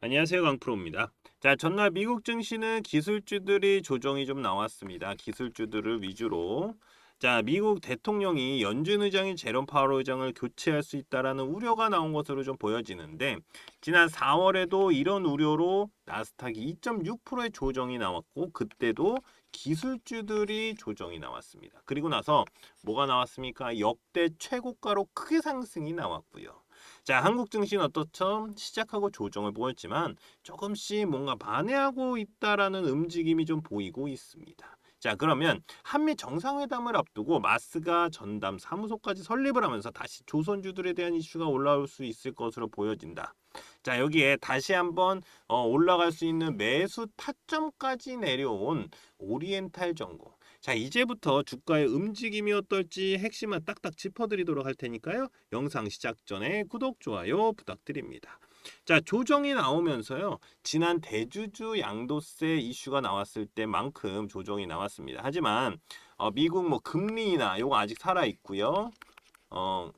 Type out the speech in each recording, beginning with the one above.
안녕하세요, 강프로입니다. 자, 전날 미국 증시는 기술주들이 조정이 좀 나왔습니다. 기술주들을 위주로. 자, 미국 대통령이 연준 의장인 제롬 파월 의장을 교체할 수 있다라는 우려가 나온 것으로 좀 보여지는데, 지난 4월에도 이런 우려로 나스닥이 2.6%의 조정이 나왔고, 그때도 기술주들이 조정이 나왔습니다. 그리고 나서 뭐가 나왔습니까? 역대 최고가로 크게 상승이 나왔고요. 자, 한국 증시는 어떻죠? 시작하고 조정을 보였지만 조금씩 뭔가 반해하고 있다라는 움직임이 좀 보이고 있습니다. 자, 그러면 한미 정상회담을 앞두고 마스가 전담 사무소까지 설립을 하면서 다시 조선주들에 대한 이슈가 올라올 수 있을 것으로 보여진다. 자, 여기에 다시 한번 올라갈 수 있는 매수 타점까지 내려온 오리엔탈 전공. 자, 이제부터 주가의 움직임이 어떨지 핵심만 딱딱 짚어드리도록 할 테니까요. 영상 시작 전에 구독, 좋아요 부탁드립니다. 자, 조정이 나오면서요. 지난 대주주 양도세 이슈가 나왔을 때만큼 조정이 나왔습니다. 하지만 미국 뭐 금리 인하 요거 아직 살아 있고요.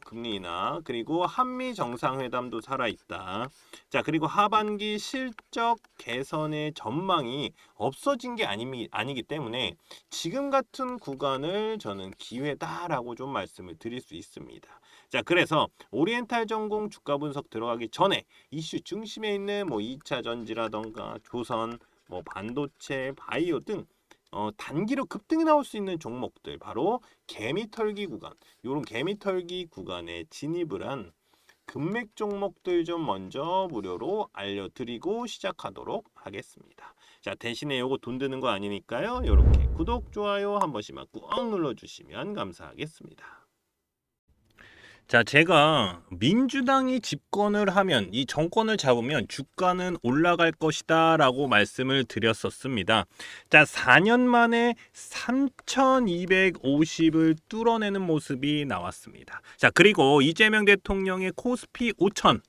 금리 인하 그리고 한미 정상회담도 살아 있다. 자, 그리고 하반기 실적 개선의 전망이 없어진 게 아니기 때문에 지금 같은 구간을 저는 기회다라고 좀 말씀을 드릴 수 있습니다. 자, 그래서 오리엔탈 전공 주가 분석 들어가기 전에 이슈 중심에 있는 뭐 2차 전지라던가 조선, 뭐 반도체, 바이오 등 단기로 급등이 나올 수 있는 종목들 바로 개미털기 구간, 요런 개미털기 구간에 진입을 한 금맥 종목들 좀 먼저 무료로 알려드리고 시작하도록 하겠습니다. 자, 대신에 요거 돈 드는 거 아니니까요. 요렇게 구독, 좋아요 한 번씩만 꾹 눌러주시면 감사하겠습니다. 자, 제가 민주당이 집권을 하면 이 정권을 잡으면 주가는 올라갈 것이다 라고 말씀을 드렸었습니다. 자, 4년 만에 3250을 뚫어내는 모습이 나왔습니다. 자, 그리고 이재명 대통령의 코스피 5000,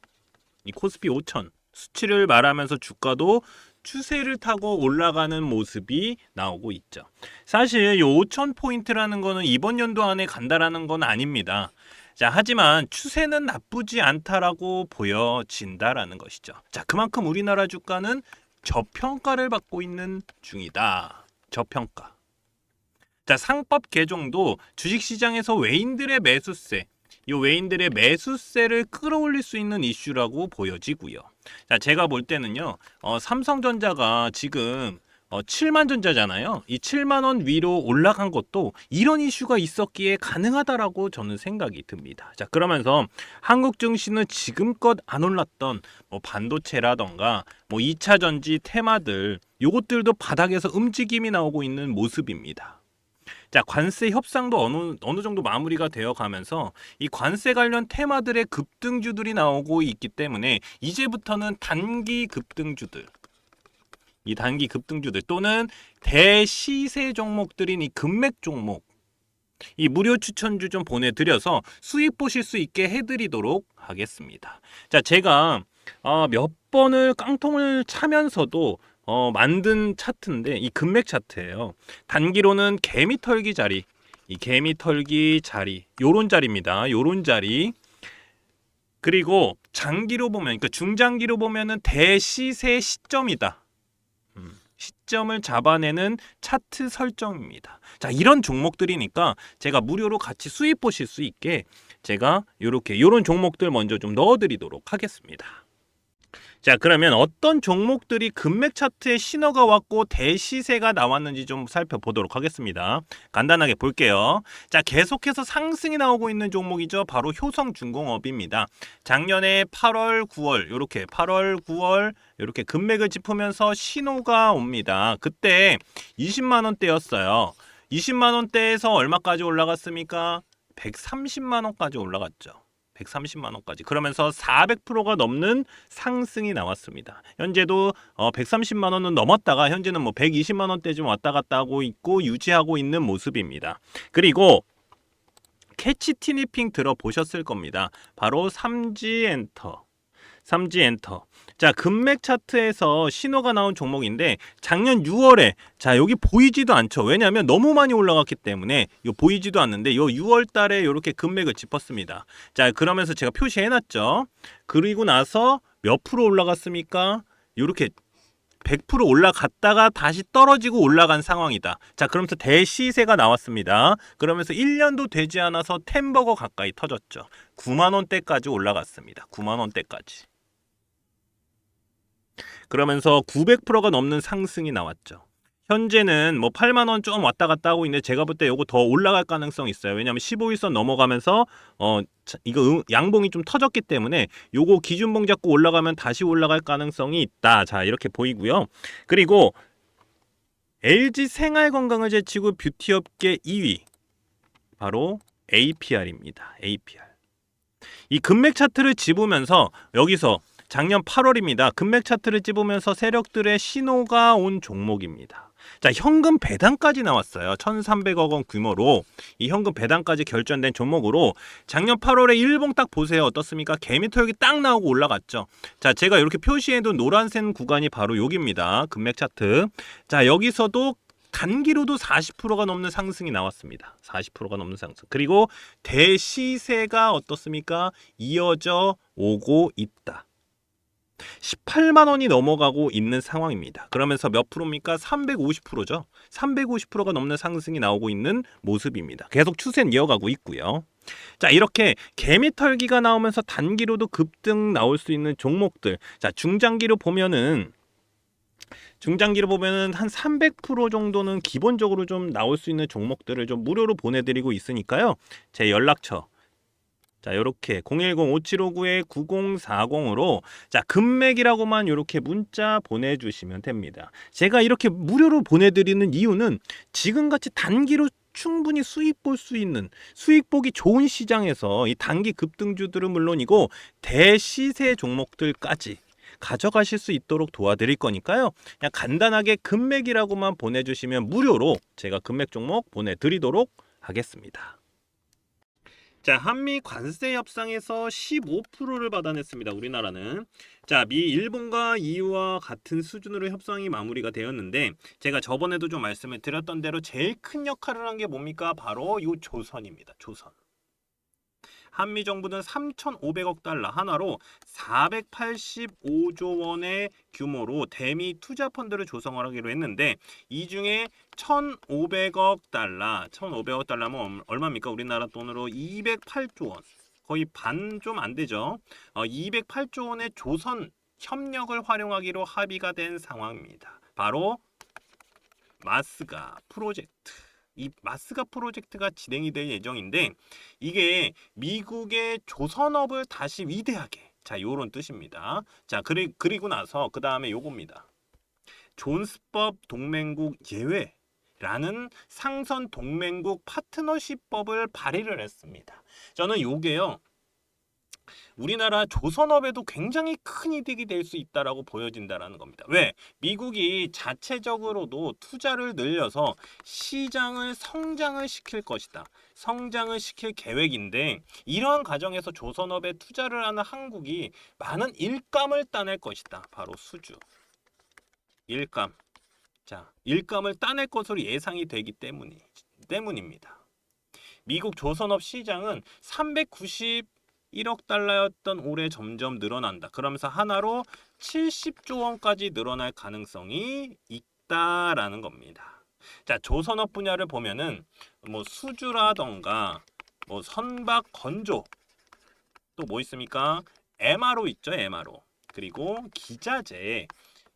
이 코스피 5000 수치를 말하면서 주가도 추세를 타고 올라가는 모습이 나오고 있죠. 사실 이 5000포인트라는 거는 이번 연도 안에 간다라는 건 아닙니다. 자, 하지만 추세는 나쁘지 않다라고 보여진다라는 것이죠. 자, 그만큼 우리나라 주가는 저평가를 받고 있는 중이다. 저평가. 자, 상법 개정도 주식시장에서 외인들의 매수세, 이 외인들의 매수세를 끌어올릴 수 있는 이슈라고 보여지고요. 자, 제가 볼 때는요, 삼성전자가 지금 7만 전자잖아요. 이 7만 원 위로 올라간 것도 이런 이슈가 있었기에 가능하다라고 저는 생각이 듭니다. 자, 그러면서 한국 증시는 지금껏 안 올랐던 뭐 반도체라던가 뭐 2차 전지 테마들 요것들도 바닥에서 움직임이 나오고 있는 모습입니다. 자, 관세 협상도 어느 정도 마무리가 되어 가면서 이 관세 관련 테마들의 급등주들이 나오고 있기 때문에 이제부터는 단기 급등주들, 이 단기 급등주들 또는 대시세 종목들인 이 금맥 종목, 이 무료 추천주 좀 보내드려서 수익 보실 수 있게 해드리도록 하겠습니다. 자, 제가 몇 번을 깡통을 차면서도 만든 차트인데 이 금맥 차트예요. 단기로는 개미털기 자리, 이 개미털기 자리, 요런 자리입니다. 요런 자리. 그리고 장기로 보면, 그러니까 중장기로 보면은 대시세 시점이다. 시점을 잡아내는 차트 설정입니다. 자, 이런 종목들이니까 제가 무료로 같이 수익 보실 수 있게 제가 요런 종목들 먼저 좀 넣어드리도록 하겠습니다. 자, 그러면 어떤 종목들이 금맥 차트에 신호가 왔고 대시세가 나왔는지 좀 살펴보도록 하겠습니다. 간단하게 볼게요. 자, 계속해서 상승이 나오고 있는 종목이죠. 바로 효성중공업입니다. 작년에 8월, 9월 이렇게 8월, 9월 이렇게 금맥을 짚으면서 신호가 옵니다. 그때 20만 원대였어요. 20만 원대에서 얼마까지 올라갔습니까? 130만 원까지 올라갔죠. 130만 원까지. 그러면서 400%가 넘는 상승이 나왔습니다. 현재도 130만 원은 넘었다가 현재는 뭐 120만 원대 좀 왔다 갔다 하고 있고 유지하고 있는 모습입니다. 그리고 캐치 티니핑 들어보셨을 겁니다. 바로 삼지엔터. 자, 금맥 차트에서 신호가 나온 종목인데 작년 6월에 자, 여기 보이지도 않죠. 왜냐하면 너무 많이 올라갔기 때문에 요 보이지도 않는데 요 6월 달에 이렇게 금맥을 짚었습니다. 자, 그러면서 제가 표시해 놨죠. 그리고 나서 몇 프로 올라갔습니까? 이렇게 100% 올라갔다가 다시 떨어지고 올라간 상황이다. 자, 그러면서 대시세가 나왔습니다. 그러면서 1년도 되지 않아서 10버거 가까이 터졌죠. 9만 원대까지 올라갔습니다. 9만 원대까지. 그러면서 900%가 넘는 상승이 나왔죠. 현재는 뭐 8만 원 좀 왔다 갔다 하고 있는데 제가 볼 때 요거 더 올라갈 가능성이 있어요. 왜냐하면 15일선 넘어가면서 이거 양봉이 좀 터졌기 때문에 요거 기준봉 잡고 올라가면 다시 올라갈 가능성이 있다. 자, 이렇게 보이고요. 그리고 LG 생활건강을 제치고 뷰티업계 2위 바로 APR입니다. APR. 이 금맥 차트를 집으면서 여기서 작년 8월입니다. 금맥 차트를 집으면서 세력들의 신호가 온 종목입니다. 자, 현금 배당까지 나왔어요. 1,300억 원 규모로 이 현금 배당까지 결정된 종목으로 작년 8월에 일봉 딱 보세요. 어떻습니까? 개미털기 딱 나오고 올라갔죠. 자, 제가 이렇게 표시해둔 노란색 구간이 바로 여기입니다. 금맥 차트. 자, 여기서도 단기로도 40%가 넘는 상승이 나왔습니다. 40%가 넘는 상승. 그리고 대시세가 어떻습니까? 이어져 오고 있다. 18만 원이 넘어가고 있는 상황입니다. 그러면서 몇 프로입니까? 350%죠. 350%가 넘는 상승이 나오고 있는 모습입니다. 계속 추세는 이어가고 있고요. 자, 이렇게 개미털기가 나오면서 단기로도 급등 나올 수 있는 종목들. 자, 중장기로 보면은 한 300% 정도는 기본적으로 좀 나올 수 있는 종목들을 좀 무료로 보내드리고 있으니까요. 제 연락처 자, 요렇게 010-5759-9040으로 자, 금맥이라고만 요렇게 문자 보내주시면 됩니다. 제가 이렇게 무료로 보내드리는 이유는 지금같이 단기로 충분히 수익 볼 수 있는 수익 보기 좋은 시장에서 이 단기 급등주들은 물론이고 대시세 종목들까지 가져가실 수 있도록 도와드릴 거니까요. 그냥 간단하게 금맥이라고만 보내주시면 무료로 제가 금맥 종목 보내드리도록 하겠습니다. 자, 한미 관세 협상에서 15%를 받아냈습니다. 우리나라는. 자, 미 일본과 EU와 같은 수준으로 협상이 마무리가 되었는데 제가 저번에도 좀 말씀을 드렸던 대로 제일 큰 역할을 한 게 뭡니까? 바로 이 조선입니다. 조선. 한미 정부는 3,500억 달러 하나로 485조 원의 규모로 대미 투자 펀드를 조성하기로 했는데 이 중에 1,500억 달러면 얼마입니까? 우리나라 돈으로 208조 원. 거의 반 좀 안 되죠. 208조 원의 조선 협력을 활용하기로 합의가 된 상황입니다. 바로 마스가 프로젝트. 이 마스가 프로젝트가 진행이 될 예정인데 이게 미국의 조선업을 다시 위대하게 자, 요런 뜻입니다. 자, 그리고 나서 그 다음에 요겁니다. 존스법 동맹국 예외라는 상선 동맹국 파트너십법을 발의를 했습니다. 저는 요게요. 우리나라 조선업에도 굉장히 큰 이득이 될 수 있다라고 보여진다라는 겁니다. 왜? 미국이 자체적으로도 투자를 늘려서 시장을 성장을 시킬 것이다. 성장을 시킬 계획인데 이러한 과정에서 조선업에 투자를 하는 한국이 많은 일감을 따낼 것이다. 바로 수주. 일감. 자, 일감을 따낼 것으로 예상이 되기 때문입니다. 미국 조선업 시장은 391억 달러였던 올해 점점 늘어난다. 그러면서 하나로 70조 원까지 늘어날 가능성이 있다라는 겁니다. 자, 조선업 분야를 보면은 뭐 수주라던가 뭐 선박 건조 또 뭐 있습니까? MRO 있죠, MRO. 그리고 기자재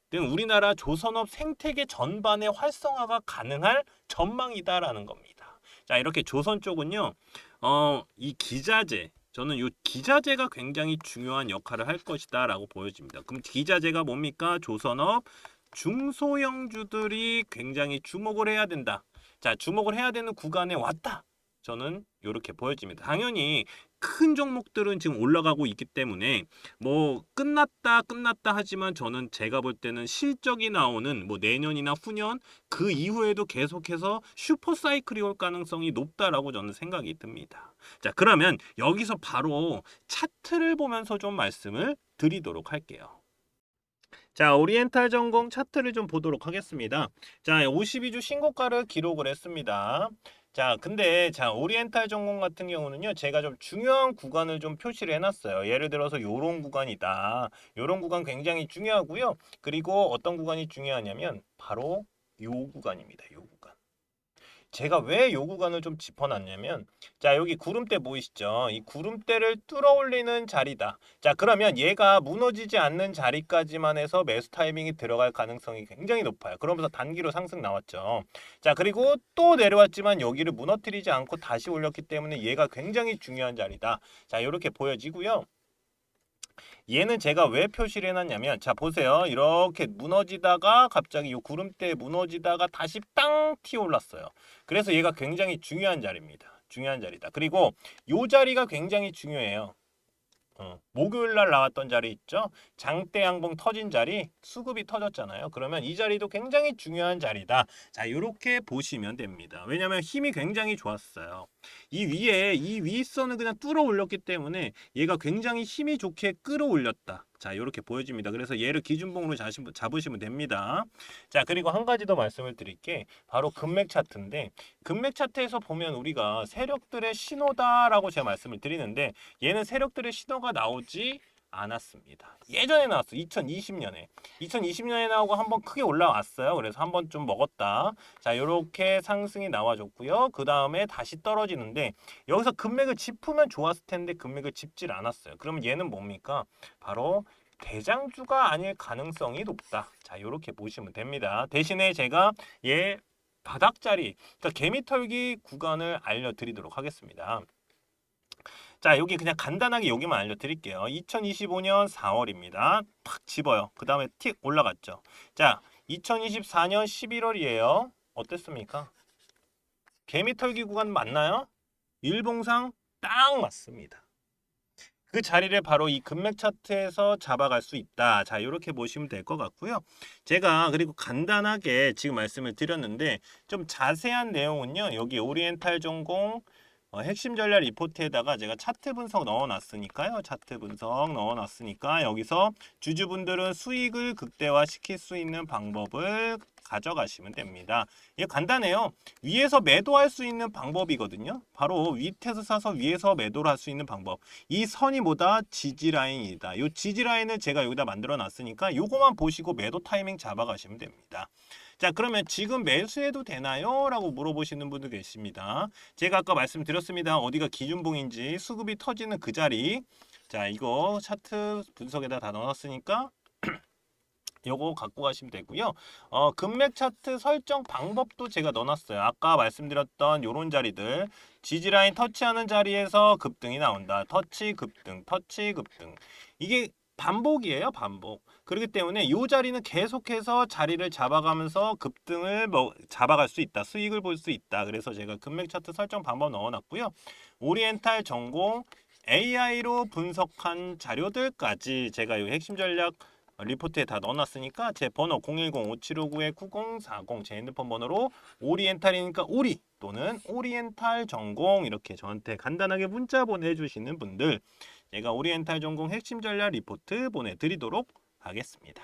등 우리나라 조선업 생태계 전반의 활성화가 가능할 전망이다라는 겁니다. 자, 이렇게 조선 쪽은요. 이 기자재 저는 이 기자재가 굉장히 중요한 역할을 할 것이다라고 보여집니다. 그럼 기자재가 뭡니까? 조선업 중소형주들이 굉장히 주목을 해야 된다. 자, 주목을 해야 되는 구간에 왔다. 저는 이렇게 보여집니다. 당연히 큰 종목들은 지금 올라가고 있기 때문에 뭐 끝났다 하지만 저는 제가 볼 때는 실적이 나오는 뭐 내년이나 후년 그 이후에도 계속해서 슈퍼 사이클이 올 가능성이 높다라고 저는 생각이 듭니다. 자, 그러면 여기서 바로 차트를 보면서 좀 말씀을 드리도록 할게요. 자, 오리엔탈 전공 차트를 좀 보도록 하겠습니다. 자, 52주 신고가를 기록을 했습니다. 자, 근데 자, 오리엔탈 전공 같은 경우는요. 제가 좀 중요한 구간을 좀 표시를 해놨어요. 예를 들어서 요런 구간이다. 요런 구간 굉장히 중요하고요. 그리고 어떤 구간이 중요하냐면 바로 요 구간입니다. 요 구간. 제가 왜 요 구간을 좀 짚어놨냐면 자 여기 구름대 보이시죠? 이 구름대를 뚫어 올리는 자리다. 자 그러면 얘가 무너지지 않는 자리까지만 해서 매수 타이밍이 들어갈 가능성이 굉장히 높아요. 그러면서 단기로 상승 나왔죠. 자 그리고 또 내려왔지만 여기를 무너뜨리지 않고 다시 올렸기 때문에 얘가 굉장히 중요한 자리다. 자 이렇게 보여지고요. 얘는 제가 왜 표시를 해놨냐면 자 보세요. 이렇게 무너지다가 갑자기 이 구름대에 무너지다가 다시 땅 튀어 올랐어요. 그래서 얘가 굉장히 중요한 자리입니다. 중요한 자리다. 그리고 이 자리가 굉장히 중요해요. 목요일 날 나왔던 자리 있죠? 장대 양봉 터진 자리, 수급이 터졌잖아요. 그러면 이 자리도 굉장히 중요한 자리다. 자, 이렇게 보시면 됩니다. 왜냐면 힘이 굉장히 좋았어요. 이 위에 이 윗선을 그냥 뚫어 올렸기 때문에 얘가 굉장히 힘이 좋게 끌어올렸다. 자, 이렇게 보여집니다. 그래서 얘를 기준봉으로 잡으시면 됩니다. 자, 그리고 한 가지 더 말씀을 드릴게. 바로 금맥 차트인데 금맥 차트에서 보면 우리가 세력들의 신호다라고 제가 말씀을 드리는데 얘는 세력들의 신호가 나오지 않았습니다. 예전에 나왔어. 2020년에. 2020년에 나오고 한번 크게 올라왔어요. 그래서 한번 좀 먹었다. 자, 이렇게 상승이 나와줬고요. 그 다음에 다시 떨어지는데 여기서 금맥을 짚으면 좋았을 텐데 금맥을 짚질 않았어요. 그러면 얘는 뭡니까? 바로 대장주가 아닐 가능성이 높다. 자, 이렇게 보시면 됩니다. 대신에 제가 얘 바닥자리, 그러니까 개미털기 구간을 알려드리도록 하겠습니다. 자, 여기 그냥 간단하게 여기만 알려드릴게요. 2025년 4월입니다. 탁 집어요. 그 다음에 틱 올라갔죠. 자, 2024년 11월이에요. 어땠습니까? 개미털기 구간 맞나요? 일봉상 딱 맞습니다. 그 자리를 바로 이 금맥 차트에서 잡아갈 수 있다. 자, 이렇게 보시면 될 것 같고요. 제가 그리고 간단하게 지금 말씀을 드렸는데 좀 자세한 내용은요. 여기 오리엔탈 전공 핵심 전략 리포트에다가 제가 차트 분석 넣어놨으니까요. 차트 분석 넣어놨으니까 여기서 주주분들은 수익을 극대화시킬 수 있는 방법을 가져가시면 됩니다. 이게 간단해요. 위에서 매도할 수 있는 방법이거든요. 바로 밑에서 사서 위에서 매도를 할 수 있는 방법. 이 선이 뭐다? 지지라인이다. 이 지지라인을 제가 여기다 만들어 놨으니까 요거만 보시고 매도 타이밍 잡아가시면 됩니다. 자 그러면 지금 매수해도 되나요? 라고 물어보시는 분도 계십니다. 제가 아까 말씀드렸습니다. 어디가 기준봉인지 수급이 터지는 그 자리. 자 이거 차트 분석에다 다 넣어놨으니까 요거 갖고 가시면 되고요. 금맥 차트 설정 방법도 제가 넣어놨어요. 아까 말씀드렸던 요런 자리들 지지라인 터치하는 자리에서 급등이 나온다. 터치 급등, 터치 급등. 이게 반복이에요, 반복. 그렇기 때문에 이 자리는 계속해서 자리를 잡아가면서 급등을 잡아갈 수 있다. 수익을 볼 수 있다. 그래서 제가 금맥 차트 설정 방법 넣어놨고요. 오리엔탈 전공 AI로 분석한 자료들까지 제가 이 핵심 전략 리포트에 다 넣어놨으니까 제 번호 010-5759-9040 제 핸드폰 번호로 오리엔탈이니까 오리 또는 오리엔탈 전공 이렇게 저한테 간단하게 문자 보내주시는 분들 제가 오리엔탈 전공 핵심 전략 리포트 보내드리도록 하겠습니다.